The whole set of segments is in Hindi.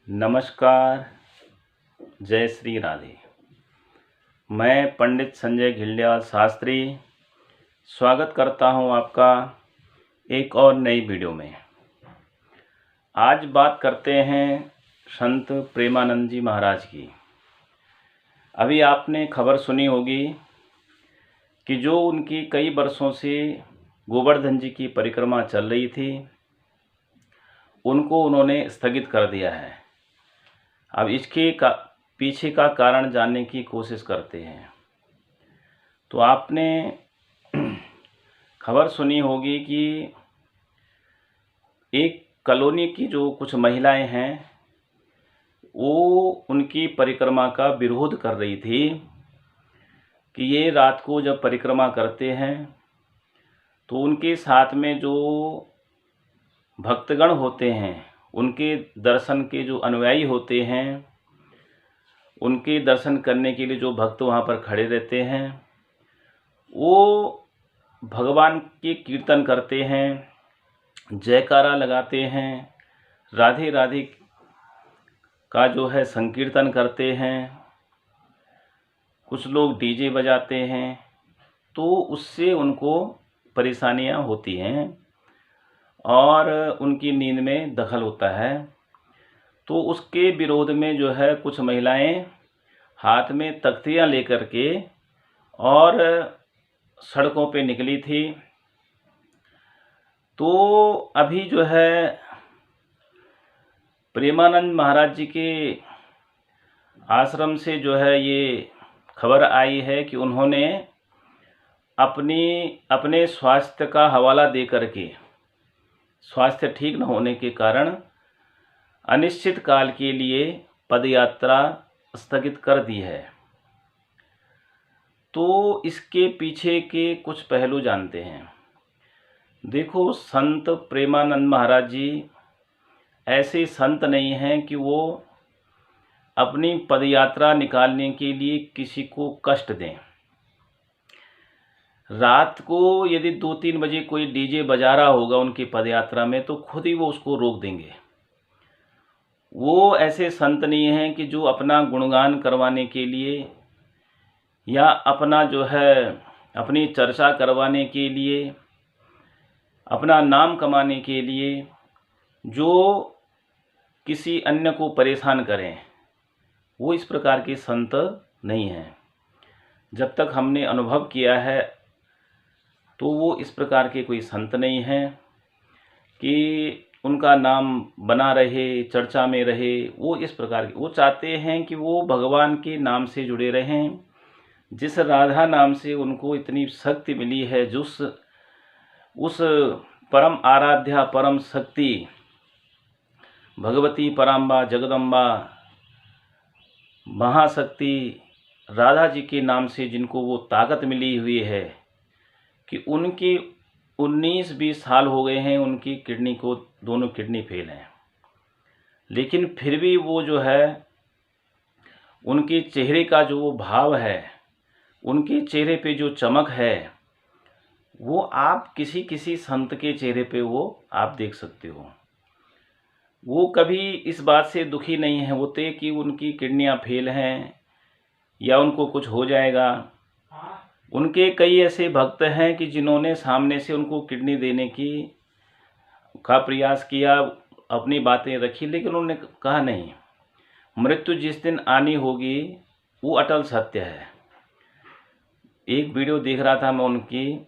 नमस्कार। जय श्री राधे। मैं पंडित संजय घिल्डियाल शास्त्री स्वागत करता हूं आपका एक और नई वीडियो में। आज बात करते हैं संत प्रेमानंद जी महाराज की। अभी आपने खबर सुनी होगी कि जो उनकी कई वर्षों से गोवर्धन जी की परिक्रमा चल रही थी, उनको उन्होंने स्थगित कर दिया है। अब इसके पीछे का कारण जानने की कोशिश करते हैं। तो आपने खबर सुनी होगी कि एक कॉलोनी की जो कुछ महिलाएं हैं, वो उनकी परिक्रमा का विरोध कर रही थी कि ये रात को जब परिक्रमा करते हैं तो उनके साथ में जो भक्तगण होते हैं, उनके दर्शन के जो अनुयायी होते हैं, उनके दर्शन करने के लिए जो भक्त वहाँ पर खड़े रहते हैं, वो भगवान के कीर्तन करते हैं, जयकारा लगाते हैं, राधे राधे का जो है संकीर्तन करते हैं, कुछ लोग डीजे बजाते हैं। तो उससे उनको परेशानियां होती हैं और उनकी नींद में दखल होता है। तो उसके विरोध में जो है कुछ महिलाएं हाथ में तख्तियां लेकर के और सड़कों पे निकली थी। तो अभी जो है प्रेमानंद महाराज जी के आश्रम से जो है ये खबर आई है कि उन्होंने अपने स्वास्थ्य का हवाला दे करके, स्वास्थ्य ठीक न होने के कारण अनिश्चित काल के लिए पदयात्रा स्थगित कर दी है। तो इसके पीछे के कुछ पहलू जानते हैं। देखो, संत प्रेमानंद महाराज जी ऐसे संत नहीं हैं कि वो अपनी पदयात्रा निकालने के लिए किसी को कष्ट दें। रात को यदि 2-3 बजे कोई डीजे बजा रहा होगा उनकी पदयात्रा में, तो खुद ही वो उसको रोक देंगे। वो ऐसे संत नहीं हैं कि जो अपना गुणगान करवाने के लिए या अपना जो है अपनी चर्चा करवाने के लिए, अपना नाम कमाने के लिए जो किसी अन्य को परेशान करें, वो इस प्रकार के संत नहीं हैं। जब तक हमने अनुभव किया है तो वो इस प्रकार के कोई संत नहीं हैं कि उनका नाम बना रहे, चर्चा में रहे। वो इस प्रकार के, वो चाहते हैं कि वो भगवान के नाम से जुड़े रहें। जिस राधा नाम से उनको इतनी शक्ति मिली है, उस परम आराध्या परम शक्ति भगवती पराम्बा जगदम्बा महाशक्ति राधा जी के नाम से जिनको वो ताकत मिली हुई है कि उनकी 19-20 साल हो गए हैं, उनकी किडनी को दोनों किडनी फेल हैं, लेकिन फिर भी वो जो है उनके चेहरे का जो भाव है, उनके चेहरे पे जो चमक है, वो आप किसी संत के चेहरे पे वो आप देख सकते हो। वो कभी इस बात से दुखी नहीं होते कि उनकी किडनियां फेल हैं या उनको कुछ हो जाएगा। उनके कई ऐसे भक्त हैं कि जिन्होंने सामने से उनको किडनी देने का प्रयास किया, अपनी बातें रखी, लेकिन उन्होंने कहा नहीं, मृत्यु जिस दिन आनी होगी वो अटल सत्य है। एक वीडियो देख रहा था मैं उनकी,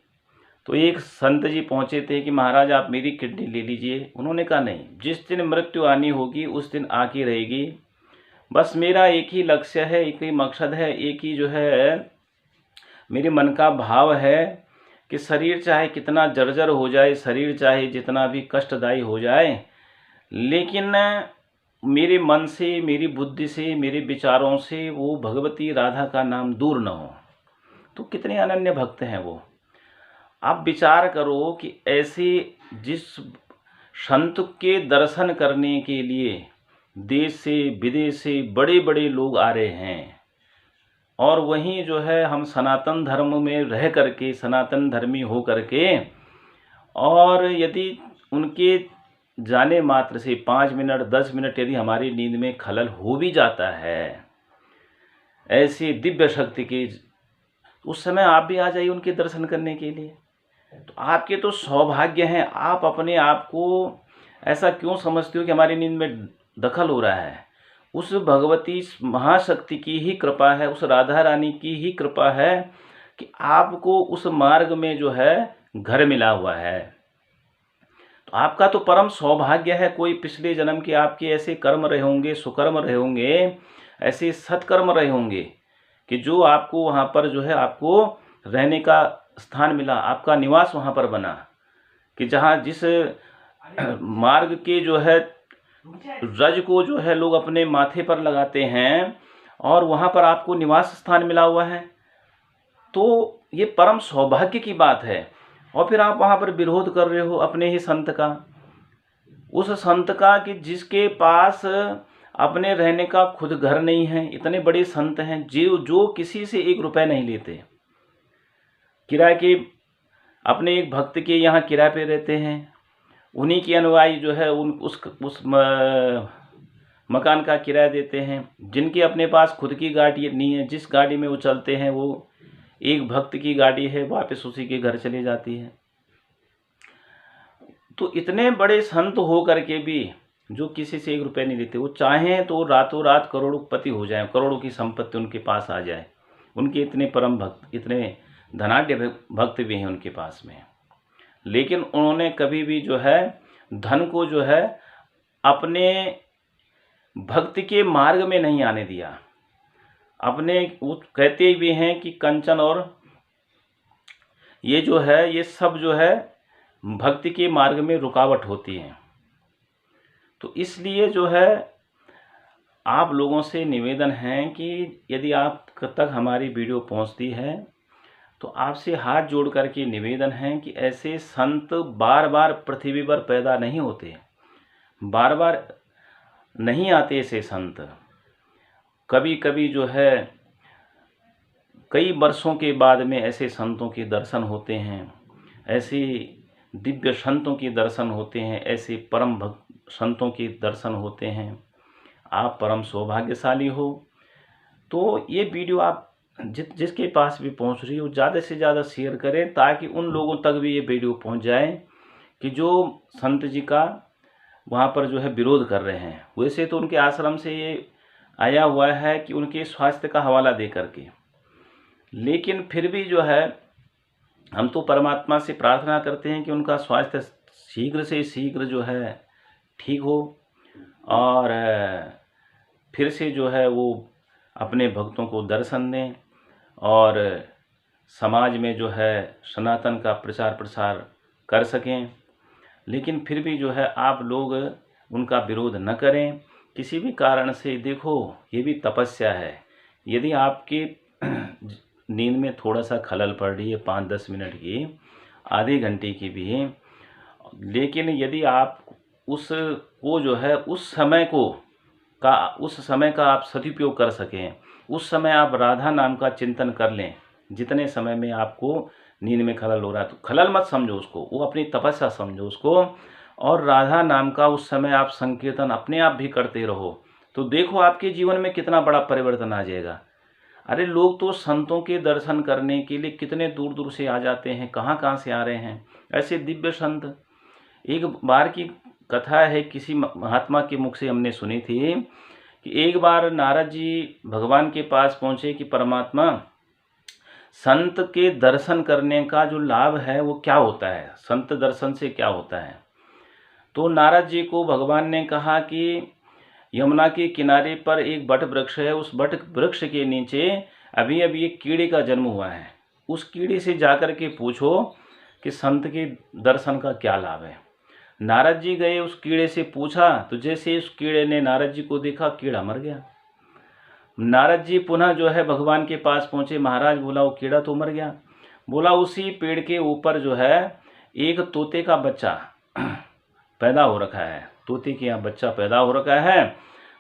तो एक संत जी पहुंचे थे कि महाराज आप मेरी किडनी ले लीजिए। उन्होंने कहा नहीं, जिस दिन मृत्यु आनी होगी उस दिन आके रहेगी। बस मेरा एक ही लक्ष्य है, एक ही मकसद है, एक ही जो है मेरे मन का भाव है कि शरीर चाहे कितना जर्जर हो जाए, शरीर चाहे जितना भी कष्टदायी हो जाए, लेकिन मेरे मन से, मेरी बुद्धि से, मेरे विचारों से वो भगवती राधा का नाम दूर न हो। तो कितने अनन्य भक्त हैं वो। आप विचार करो कि ऐसे जिस संत के दर्शन करने के लिए देश से विदेश से बड़े बड़े लोग आ रहे हैं, और वहीं जो है हम सनातन धर्म में रह करके, सनातन धर्मी हो करके, और यदि उनके जाने मात्र से 5 मिनट 10 मिनट यदि हमारी नींद में खलल हो भी जाता है ऐसी दिव्य शक्ति की, उस समय आप भी आ जाइए उनके दर्शन करने के लिए। तो आपके तो सौभाग्य हैं। आप अपने आप को ऐसा क्यों समझते हो कि हमारी नींद में दखल हो रहा है? उस भगवती महाशक्ति की ही कृपा है, उस राधा रानी की ही कृपा है कि आपको उस मार्ग में जो है घर मिला हुआ है। तो आपका तो परम सौभाग्य है। कोई पिछले जन्म के आपके ऐसे कर्म रहे होंगे, सुकर्म रहे होंगे, ऐसे सत्कर्म रहे होंगे कि जो आपको वहाँ पर जो है आपको रहने का स्थान मिला, आपका निवास वहाँ पर बना, कि जहाँ जिस मार्ग के जो है रज को जो है लोग अपने माथे पर लगाते हैं और वहाँ पर आपको निवास स्थान मिला हुआ है। तो ये परम सौभाग्य की बात है। और फिर आप वहाँ पर विरोध कर रहे हो अपने ही संत का, उस संत का कि जिसके पास अपने रहने का खुद घर नहीं है। इतने बड़े संत हैं जो किसी से 1 रुपए नहीं लेते, किराए के अपने एक भक्त के यहाँ किराए पे रहते हैं। उन्हीं के अनुयायी जो है उस मकान का किराया देते हैं। जिनके अपने पास खुद की गाड़ी नहीं है, जिस गाड़ी में वो चलते हैं वो एक भक्त की गाड़ी है, वापस उसी के घर चली जाती है। तो इतने बड़े संत हो करके भी जो किसी से 1 रुपए नहीं लेते, वो चाहें तो रातों रात करोड़पति हो जाएं, करोड़ों की संपत्ति उनके पास आ जाए। उनके इतने परम भक्त, इतने धनाढ्य भक्त भी हैं उनके पास में, लेकिन उन्होंने कभी भी जो है धन को जो है अपने भक्ति के मार्ग में नहीं आने दिया। अपने वो कहते भी हैं कि कंचन और ये जो है ये सब जो है भक्ति के मार्ग में रुकावट होती है। तो इसलिए जो है आप लोगों से निवेदन है कि यदि आप तक हमारी वीडियो पहुंचती है तो आपसे हाथ जोड़ करके निवेदन है कि ऐसे संत बार बार पृथ्वी पर पैदा नहीं होते, बार बार नहीं आते ऐसे संत। कभी कभी जो है कई वर्षों के बाद में ऐसे संतों के दर्शन होते हैं, ऐसे दिव्य संतों के दर्शन होते हैं, ऐसे परम भक्त संतों के दर्शन होते हैं। आप परम सौभाग्यशाली हो। तो ये वीडियो आप जिसके पास भी पहुंच रही हो ज़्यादा से ज़्यादा शेयर करें, ताकि उन लोगों तक भी ये वीडियो पहुंच जाए कि जो संत जी का वहाँ पर जो है विरोध कर रहे हैं। वैसे तो उनके आश्रम से ये आया हुआ है कि उनके स्वास्थ्य का हवाला दे करके, लेकिन फिर भी जो है हम तो परमात्मा से प्रार्थना करते हैं कि उनका स्वास्थ्य शीघ्र से शीघ्र जो है ठीक हो और फिर से जो है वो अपने भक्तों को दर्शन दें और समाज में जो है सनातन का प्रचार प्रसार कर सकें। लेकिन फिर भी जो है आप लोग उनका विरोध न करें किसी भी कारण से। देखो ये भी तपस्या है। यदि आपके नींद में थोड़ा सा खलल पड़ रही है 5-10 मिनट की, आधे घंटे की भी, लेकिन यदि आप उसको जो है उस समय का आप सदुपयोग कर सकें, उस समय आप राधा नाम का चिंतन कर लें। जितने समय में आपको नींद में खलल हो रहा है तो खलल मत समझो उसको, वो अपनी तपस्या समझो उसको, और राधा नाम का उस समय आप संकीर्तन अपने आप भी करते रहो। तो देखो आपके जीवन में कितना बड़ा परिवर्तन आ जाएगा। अरे लोग तो संतों के दर्शन करने के लिए कितने दूर दूर से आ जाते हैं, कहाँ कहाँ से आ रहे हैं ऐसे दिव्य संत। एक बार की कथा है, किसी महात्मा के मुख से हमने सुनी थी कि एक बार नारद जी भगवान के पास पहुँचे कि परमात्मा, संत के दर्शन करने का जो लाभ है वो क्या होता है, संत दर्शन से क्या होता है। तो नारद जी को भगवान ने कहा कि यमुना के किनारे पर एक बट वृक्ष है, उस बट वृक्ष के नीचे अभी अभी एक कीड़े का जन्म हुआ है। उस कीड़े से जाकर के पूछो कि संत के दर्शन का क्या लाभ है। नारद जी गए, उस कीड़े से पूछा, तो जैसे उस कीड़े ने नारद जी को देखा, कीड़ा मर गया। नारद जी पुनः जो है भगवान के पास पहुँचे। महाराज, बोला वो कीड़ा तो मर गया। बोला उसी पेड़ के ऊपर जो है एक तोते का बच्चा पैदा हो रखा है, तोते के यहाँ बच्चा पैदा हो रखा है,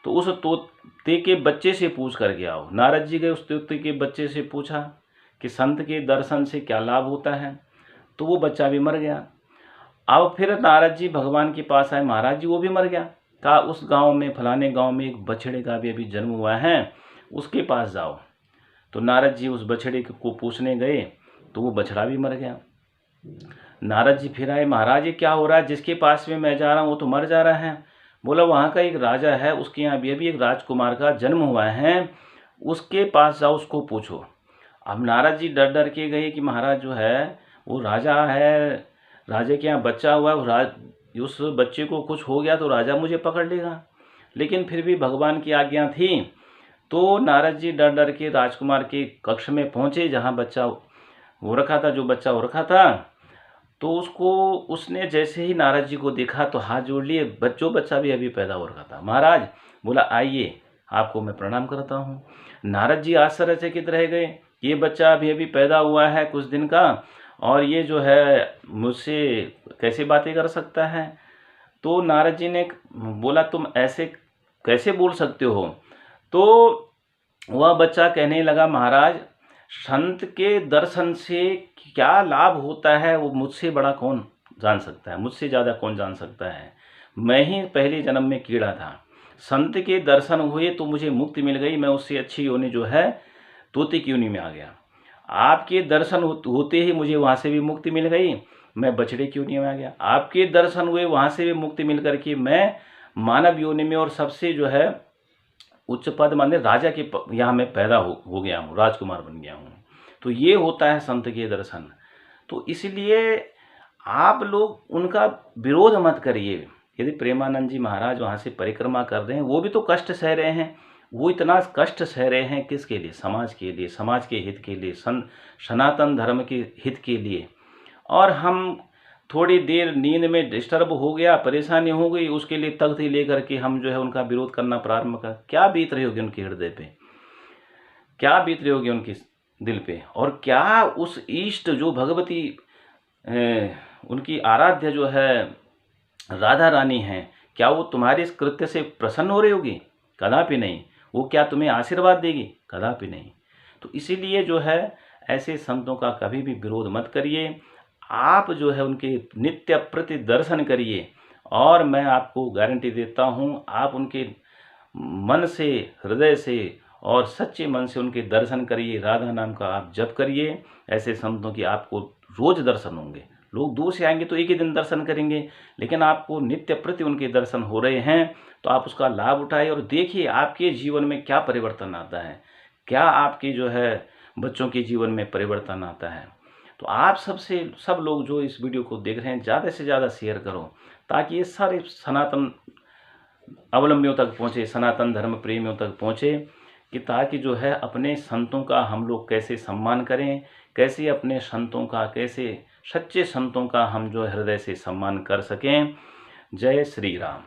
तो उस तोते के बच्चे से पूछ कर के आओ। नारद जी गए, उस तोते के बच्चे से पूछा कि संत के दर्शन से क्या लाभ होता है, तो वो बच्चा भी मर गया। अब फिर नारद जी भगवान के पास आए, महाराज जी वो भी मर गया। कहा उस गांव में, फलाने गांव में एक बछड़े का भी अभी जन्म हुआ है, उसके पास जाओ। तो नारद जी उस बछड़े को पूछने गए तो वो बछड़ा भी मर गया। नारद जी फिर आए, महाराज ये क्या हो रहा है, जिसके पास में मैं जा रहा हूँ वो तो मर जा रहा है। बोला वहाँ का एक राजा है, उसके यहाँ भी एक राजकुमार का जन्म हुआ है, उसके पास जाओ, उसको पूछो। अब नारद जी डर डर के गए कि महाराज जो है वो राजा है, राजा के यहाँ बच्चा हुआ है, उस बच्चे को कुछ हो गया तो राजा मुझे पकड़ लेगा। लेकिन फिर भी भगवान की आज्ञा थी, तो नारद जी डर डर के राजकुमार के कक्ष में पहुँचे जहाँ बच्चा हो रखा था, जो बच्चा हो रखा था। तो उसने जैसे ही नारद जी को देखा तो हाथ जोड़ लिए, बच्चा भी अभी पैदा हो रखा था। महाराज बोला आइए, आपको मैं प्रणाम करता हूँ। नारद जी आश्चर्यचकित रह गए, ये बच्चा अभी पैदा हुआ है कुछ दिन का, और ये जो है मुझसे कैसे बातें कर सकता है। तो नारद जी ने बोला तुम ऐसे कैसे बोल सकते हो। तो वह बच्चा कहने लगा, महाराज संत के दर्शन से क्या लाभ होता है वो मुझसे बड़ा कौन जान सकता है, मुझसे ज़्यादा कौन जान सकता है। मैं ही पहले जन्म में कीड़ा था, संत के दर्शन हुए तो मुझे मुक्ति मिल गई, मैं उससे अच्छी योनि जो है तोते की योनि में आ गया। आपके दर्शन होते ही मुझे वहाँ से भी मुक्ति मिल गई, मैं बछड़े की योनि में आ गया। आपके दर्शन हुए वहाँ से भी मुक्ति मिल करके मैं मानव योनि में और सबसे जो है उच्च पद माने राजा के यहाँ मैं पैदा हो गया हूँ, राजकुमार बन गया हूँ। तो ये होता है संत के दर्शन। तो इसलिए आप लोग उनका विरोध मत करिए। यदि प्रेमानंद जी महाराज वहाँ से परिक्रमा कर रहे हैं, वो भी तो कष्ट सह रहे हैं, वो इतना कष्ट सह रहे हैं किसके लिए, समाज के लिए, समाज के हित के लिए, सनातन धर्म के हित के लिए। और हम थोड़ी देर नींद में डिस्टर्ब हो गया, परेशानी हो गई, उसके लिए तख्ती लेकर के हम जो है उनका विरोध करना प्रारंभ कर, क्या बीत रही होगी उनके हृदय पे, क्या बीत रही होगी उनके दिल पे, और क्या उस इष्ट जो भगवती उनकी आराध्य जो है राधा रानी हैं, क्या वो तुम्हारे इस कृत्य से प्रसन्न हो रही होगी? कदापि नहीं। वो क्या तुम्हें आशीर्वाद देगी? कदापि नहीं। तो इसीलिए जो है ऐसे संतों का कभी भी विरोध मत करिए, आप जो है उनके नित्य प्रति दर्शन करिए, और मैं आपको गारंटी देता हूँ आप उनके मन से, हृदय से और सच्चे मन से उनके दर्शन करिए, राधा नाम का आप जप करिए। ऐसे संतों की आपको रोज दर्शन होंगे। लोग दूर से आएंगे तो एक ही दिन दर्शन करेंगे, लेकिन आपको नित्य प्रति उनके दर्शन हो रहे हैं तो आप उसका लाभ उठाइए और देखिए आपके जीवन में क्या परिवर्तन आता है, क्या आपके जो है बच्चों के जीवन में परिवर्तन आता है। तो आप सब लोग जो इस वीडियो को देख रहे हैं ज़्यादा से ज़्यादा शेयर करो, ताकि ये सारे सनातन अवलंबियों तक पहुँचे, सनातन धर्म प्रेमियों तक पहुँचे, कि ताकि जो है अपने संतों का हम लोग कैसे सम्मान करें, कैसे अपने संतों का, कैसे सच्चे संतों का हम जो हृदय से सम्मान कर सकें। जय श्री राम।